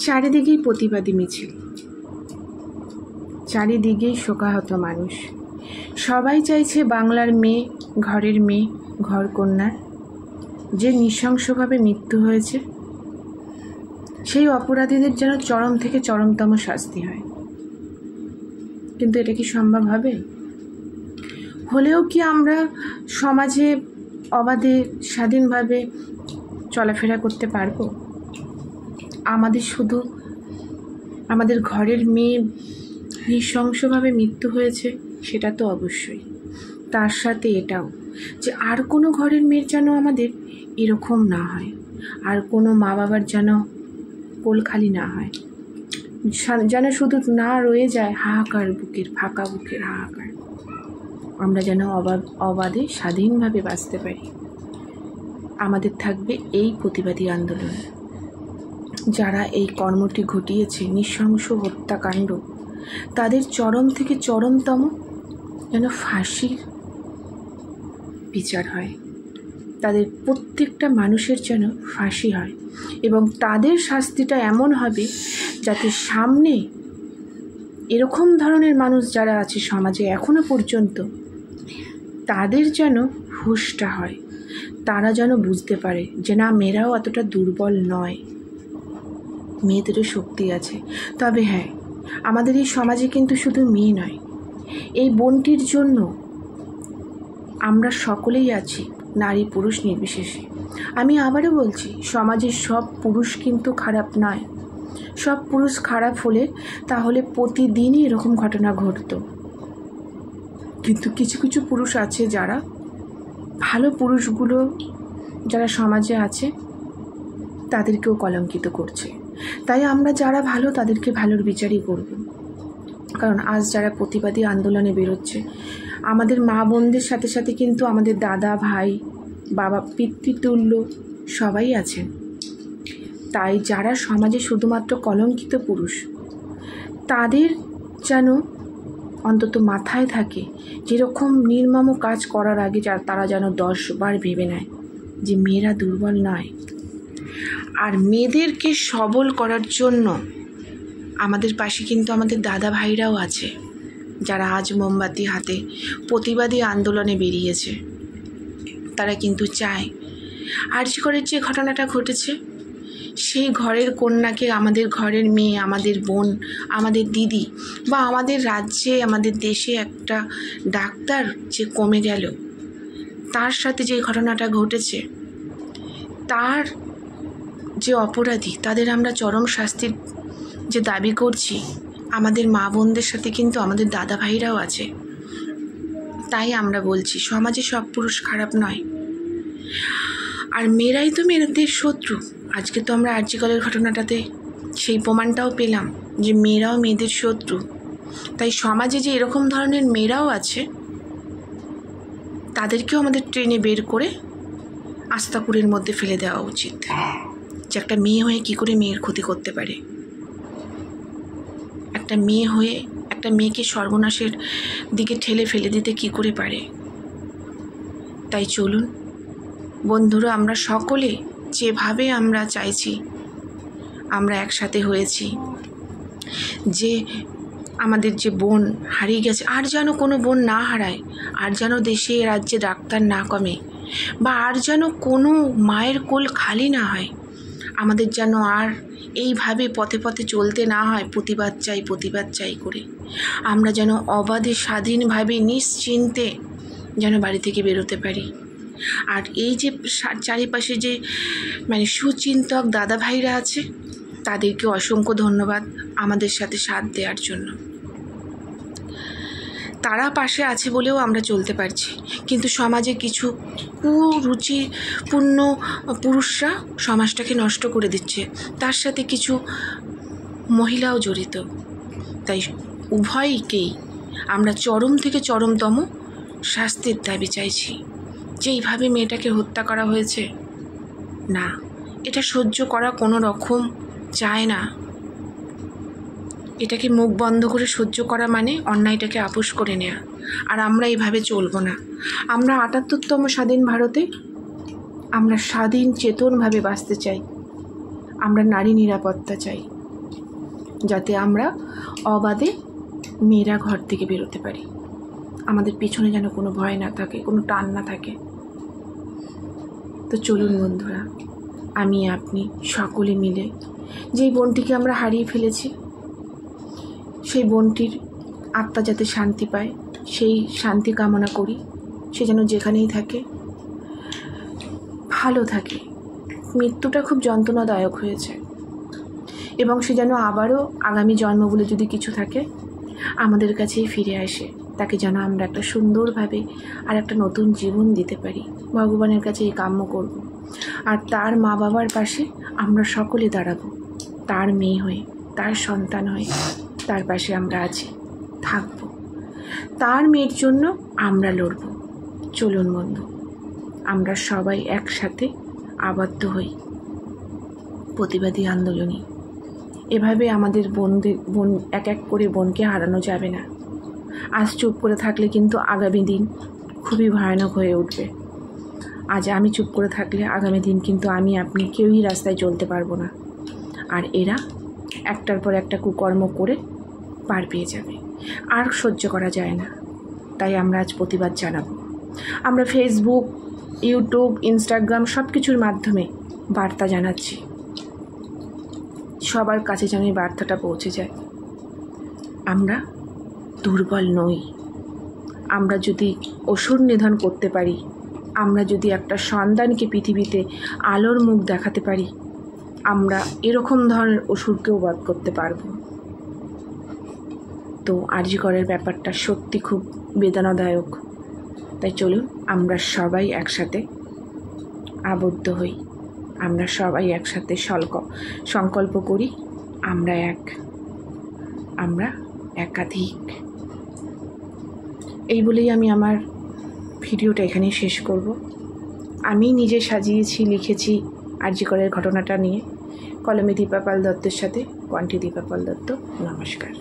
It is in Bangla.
চারিদিকেই প্রতিবাদী মিছিল, চারিদিকেই শোকাহত মানুষ। সবাই চাইছে বাংলার মেয়ে, ঘরের মেয়ে, ঘরকন্যার যে নৃশংসভাবে মৃত্যু হয়েছে সেই অপরাধীদের যেন চরম থেকে চরমতম শাস্তি হয়। কিন্তু এটা কি সম্ভব হবে? হলেও কি আমরা সমাজে অবাধে স্বাধীনভাবে চলাফেরা করতে পারবো? আমাদের শুধু আমাদের ঘরের মেয়ে নৃশংসভাবে মৃত্যু হয়েছে সেটা তো অবশ্যই, তার সাথে এটাও যে আর কোনো ঘরের মেয়ের যেন আমাদের এরকম না হয়, আর কোনো মা বাবার যেন কোল খালি না হয়, যেন শুধু না রয়ে যায় হাহাকার বুকের, ফাঁকা বুকের হাহাকার। আমরা যেন অবাধে স্বাধীনভাবে বাঁচতে পারি। আমাদের থাকবে এই প্রতিবাদী আন্দোলন। যারা এই কর্মটি ঘটিয়েছে, নৃশংস হত্যাকাণ্ড, তাদের চরম থেকে চরমতম যেন ফাঁসির বিচার হয়, তাদের প্রত্যেকটা মানুষের যেন ফাঁসি হয় এবং তাদের শাস্তিটা এমন হবে যাতে সামনে এরকম ধরনের মানুষ যারা আছে সমাজে এখনো পর্যন্ত, তাদের যেন হুঁশটা হয়, তারা যেন বুঝতে পারে যে না, মেয়েরাও অতটা দুর্বল নয়, মেয়েদেরও শক্তি আছে। তবে হ্যাঁ, আমাদের এই সমাজে কিন্তু শুধু মেয়ে নয়, এই বোনটির জন্য আমরা সকলেই আছি, নারী পুরুষ নির্বিশেষে। আমি আবারও বলছি, সমাজের সব পুরুষ কিন্তু খারাপ নয়। সব পুরুষ খারাপ হলে তাহলে প্রতিদিনই এরকম ঘটনা ঘটতো। কিন্তু কিছু কিছু পুরুষ আছে যারা ভালো, পুরুষগুলো যারা সমাজে আছে তাদেরকেও কলঙ্কিত করছে। তাই আমরা যারা ভালো তাদেরকে ভালোর বিচারই করব। কারণ আজ যারা প্রতিবাদী আন্দোলনে বেরোচ্ছে, আমাদের মা বোনদের সাথে সাথে কিন্তু আমাদের দাদা, ভাই, বাবা, পিতৃতুল্য সবাই আছেন। তাই যারা সমাজে শুধুমাত্র কলঙ্কিত পুরুষ, তাদের যেন অন্তত মাথায় থাকে যেরকম নির্মম কাজ করার আগে তারা যেন 10 বার ভেবে নেয় যে মেয়েরা দুর্বল নয়। আর মেয়েদেরকে সবল করার জন্য আমাদের পাশে কিন্তু আমাদের দাদা ভাইরাও আছে, যারা আজ মোমবাতি হাতে প্রতিবাদী আন্দোলনে বেরিয়েছে। তারা কিন্তু চায় আরজি করের যে ঘটনাটা ঘটেছে, সেই ঘরের কন্যাকে, আমাদের ঘরের মেয়ে, আমাদের বোন, আমাদের দিদি, বা আমাদের রাজ্যে, আমাদের দেশে একটা ডাক্তার যে কমে গেল, তার সাথে যে ঘটনাটা ঘটেছে, তার যে অপরাধী, তাদের আমরা চরম শাস্তির যে দাবি করছি, আমাদের মা বোনদের সাথে কিন্তু আমাদের দাদা ভাইরাও আছে। তাই আমরা বলছি, সমাজে সব পুরুষ খারাপ নয়, আর মেয়েরাই তো মেয়েদের শত্রু। আজকে তো আমরা আরজি করের ঘটনাটাতে সেই প্রমাণটাও পেলাম যে মেয়েরাও মেয়েদের শত্রু। তাই সমাজে যে এরকম ধরনের মেয়েরাও আছে, তাদেরকেও আমাদের ট্রেনে বের করে আস্তাকুড়ের মধ্যে ফেলে দেওয়া উচিত, যে একটা মেয়ে হয়ে কী করে মেয়ের ক্ষতি করতে পারে, একটা মেয়ে হয়ে একটা মেয়েকে সর্বনাশের দিকে ঠেলে ফেলে দিতে কী করে পারে। তাই চলুন বন্ধুরা, আমরা সকলে যেভাবে আমরা চাইছি, আমরা একসাথে হয়েছি যে আমাদের যে বোন হারিয়ে গেছে, আর যেন কোনো বোন না হারায়, আর যেন দেশে রাজ্যে ডাক্তার না কমে, বা আর যেন কোনো মায়ের কোল খালি না হয়, আমাদের যেন আর এইভাবে পথে পথে চলতে না হয় প্রতিবাদ চাই প্রতিবাদ চাই করে। আমরা যেন অবাধে স্বাধীনভাবে নিশ্চিন্তে যেন বাড়ি থেকে বেরোতে পারি। আর এই যে চারিপাশে যে সুচিন্তক দাদা ভাইরা আছে, তাদেরকে অসংখ্য ধন্যবাদ আমাদের সাথে সাথ দেওয়ার জন্য। তারা পাশে আছে বলেও আমরা চলতে পারছি। কিন্তু সমাজে কিছু কুরুচিপূর্ণ পুরুষরা সমাজটাকে নষ্ট করে দিচ্ছে, তার সাথে কিছু মহিলাও জড়িত। তাই উভয়কেই আমরা চরম থেকে চরমতম শাস্তির দাবি চাইছি। যেইভাবে মেয়েটাকে হত্যা করা হয়েছে, না, এটা সহ্য করা কোনো রকম যায় না। এটাকে মুখ বন্ধ করে সহ্য করা মানে অন্যায়টাকে আপোষ করে নেওয়া। আর আমরা এইভাবে চলবো না। আমরা ৭৮তম স্বাধীন ভারতে আমরা স্বাধীন চেতনভাবে বাঁচতে চাই। আমরা নারী নিরাপত্তা চাই। যাতে আমরা অবাধে মেয়েরা ঘর থেকে বেরোতে পারি, আমাদের পিছনে যেন কোনো ভয় না থাকে, কোনো টান না থাকে। তো চলুন বন্ধুরা, আমি আপনি সকলে মিলে যেই বোনটিকে আমরা হারিয়ে ফেলেছি, সেই বোনটির আত্মা যাতে শান্তি পায় সেই শান্তি কামনা করি। সে যেন যেখানেই থাকে ভালো থাকে। মৃত্যুটা খুব যন্ত্রণাদায়ক হয়েছে এবং সে যেন আবারও আগামী জন্ম বলে যদি কিছু থাকে আমাদের কাছেই ফিরে আসে, তাকে যেন আমরা একটা সুন্দরভাবে আর একটা নতুন জীবন দিতে পারি। ভগবানের কাছে এই কাম্য করব। আর তার মা বাবার পাশে আমরা সকলে দাঁড়াবো, তার মেয়ে হয়ে, তার সন্তান হয়ে তার পাশে আমরা আছি, থাকব। তার মেয়ের জন্য আমরা লড়ব। চলুন বন্ধু, আমরা সবাই একসাথে আবদ্ধ হই প্রতিবাদী আন্দোলনে। এভাবে আমাদের বোন এক এক করে বোনকে হারানো যাবে না। আজ চুপ করে থাকলে কিন্তু আগামী দিন খুবই ভয়ানক হয়ে উঠবে। আজ আমি চুপ করে থাকলে আগামী দিন কিন্তু আমি আপনি কেউই রাস্তায় চলতে পারবো না। আর এরা একটার পর একটা কুকর্ম করে পার পেয়ে যাবে, আর সহ্য করা যায় না। তাই আমরা আজ প্রতিবাদ জানাবো। আমরা ফেসবুক, ইউটিউব, ইনস্টাগ্রাম সব কিছুর মাধ্যমে বার্তা জানাচ্ছি। সবার কাছে যেন এই বার্তাটা পৌঁছে যায়। আমরা দুর্বল নই। আমরা যদি অসুর নিধন করতে পারি, আমরা যদি একটা সন্তানকে পৃথিবীতে আলোর মুখ দেখাতে পারি, আমরা এরকম ধরনের অসুরকেও বধ করতে পারবো। তো আরজি করের ব্যাপারটা সত্যি খুব বেদনাদায়ক। তাই চলুন আমরা সবাই একসাথে আবদ্ধ হই, আমরা সবাই একসাথে সংকল্প করি, আমরা এক, আমরা একাধিক। এই বলেই আমি আমার ভিডিওটা এখানেই শেষ করব। আমি নিজে সাজিয়েছি, লিখেছি আরজি করের ঘটনাটা নিয়ে। কলমে দীপা পাল দত্তের সাথে কণ্ঠে দীপা পাল দত্ত। নমস্কার।